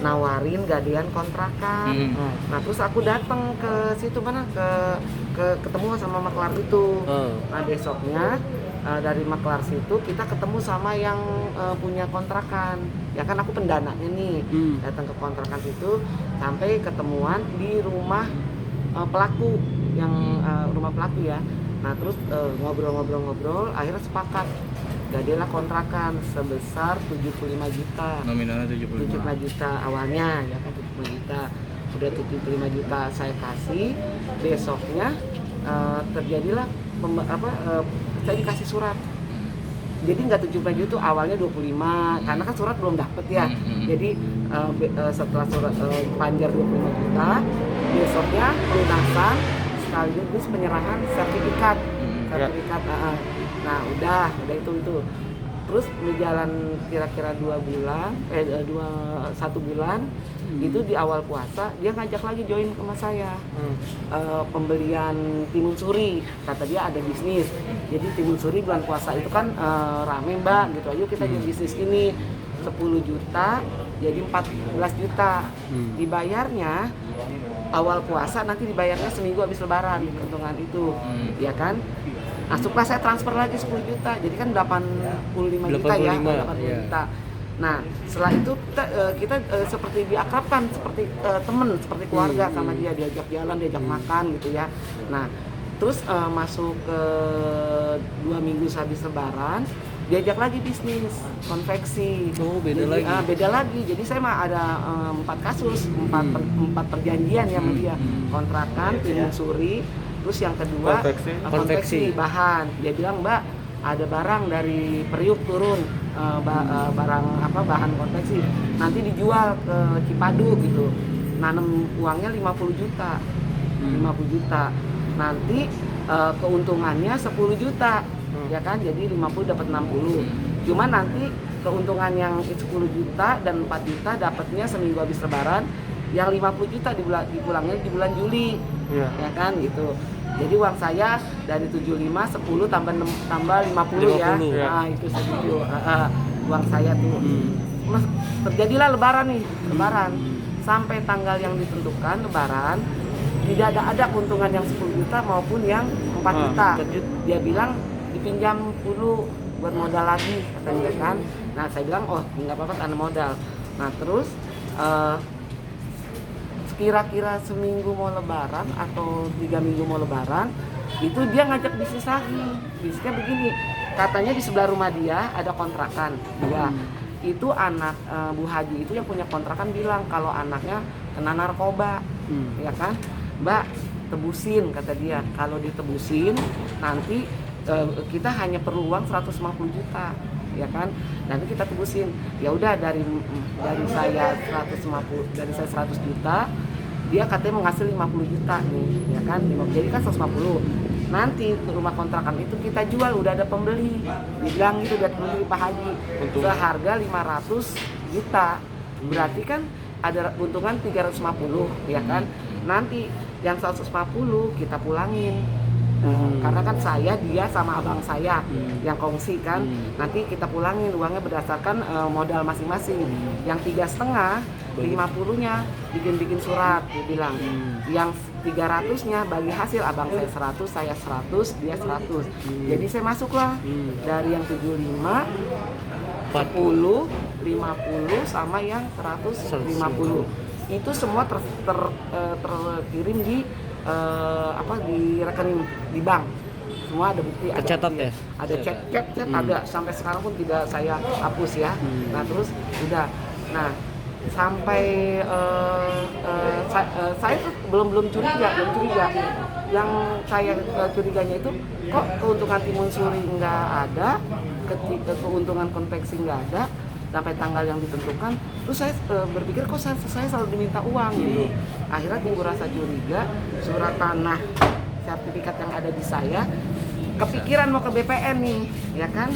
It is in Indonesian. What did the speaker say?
nawarin gadean kontrakan. Nah terus aku datang ke situ mana ketemu sama maklar itu. Nah besoknya dari maklar situ kita ketemu sama yang punya kontrakan. Ya kan aku pendananya nih. Datang ke kontrakan situ sampai ketemuan di rumah pelaku yang rumah pelaku ya. Nah terus ngobrol-ngobrol akhirnya sepakat gadelah kontrakan sebesar 75 juta. Nominalnya 75 juta awalnya ya kan, 75 juta. Udah 75 juta saya kasih, besoknya terjadilah saya dikasih surat. Jadi nggak 75 juta, awalnya 25 karena kan surat belum dapet ya. Jadi setelah surat panjar 25 juta, besoknya pelunasan sekaligus penyerahan sertifikat. Nah udah itu terus berjalan kira-kira 1 bulan itu di awal puasa dia ngajak lagi join sama saya pembelian timun suri, kata dia ada bisnis. Jadi timun suri bulan puasa itu kan rame mbak gitu, ayo kita jadi bisnis ini 10 juta jadi 14 juta dibayarnya awal puasa, nanti dibayarnya seminggu habis lebaran keuntungan itu ya kan. Masuklah saya transfer lagi 10 juta, jadi kan 85 juta ya, 80 juta. Nah setelah itu kita seperti diakrabkan, seperti temen, seperti keluarga sama dia, diajak jalan, diajak makan gitu ya. Nah terus masuk ke 2 minggu habis lebaran, diajak lagi bisnis konveksi. Beda lagi. Jadi saya mah ada 4 kasus, 4 perjanjian ya sama dia. Kontrakan, timun suri, terus yang kedua konveksi bahan. Dia bilang mbak ada barang dari Priuk turun, barang bahan konveksi, nanti dijual ke Cipadu gitu. Nanam uangnya 50 juta, 50 juta. Nanti keuntungannya 10 juta. Ya kan, jadi 50 dapat 60. Cuma nanti keuntungan yang 10 juta dan 4 juta dapatnya seminggu habis lebaran, yang 50 juta dipulangnya di bulan Juli. Ya kan gitu. Jadi uang saya dari 75 10 tambah 50 ya. Nah, itu setuju. Uang saya tuh. Mas, terjadilah lebaran nih, lebaran. Sampai tanggal yang ditentukan lebaran tidak ada keuntungan yang 10 juta maupun yang 4 juta. Dia bilang dipinjam dulu buat modal lagi katanya kan. Nah saya bilang oh nggak apa-apa karena modal. Nah terus kira-kira seminggu mau lebaran atau 3 minggu mau lebaran itu dia ngajak bisnis lagi. Bisnisnya begini, katanya di sebelah rumah dia ada kontrakan dua. Itu anak Bu Haji itu yang punya kontrakan bilang kalau anaknya kena narkoba, ya kan mbak tebusin kata dia. Kalau ditebusin nanti kita hanya perlu uang 150 juta ya kan, nanti kita tebusin. Ya udah dari saya 150, dari saya 100 juta, dia katanya mau ngasih 50 juta nih ya kan, jadi kan 150. Nanti rumah kontrakan itu kita jual, udah ada pembeli, dibilang gitu, dia pembeli Pak Haji seharga 500 juta, berarti kan ada keuntungan 350 ya kan. Nanti yang 150 kita pulangin. Karena kan saya, dia sama abang saya yang kongsi kan, nanti kita pulangin uangnya berdasarkan modal masing-masing. Yang 3,5, 50-nya bikin surat, dia bilang. Yang 300-nya bagi hasil, abang saya 100, saya 100, dia 100. Jadi saya masuklah dari yang 75, 10, 50 sama yang 150. Itu semua terkirim di di rekening di bank, semua ada bukti, tercatat ya, ada chat ada, sampai sekarang pun tidak saya hapus ya. Nah terus udah, nah sampai saya tuh belum curiga. Yang saya curiganya itu kok keuntungan timun suri nggak ada, keuntungan konveksi nggak ada sampai tanggal yang ditentukan. Terus saya berpikir kok saya selalu diminta uang gitu. Akhirnya timbul rasa curiga, surat tanah sertifikat yang ada di saya kepikiran mau ke BPN nih ya kan.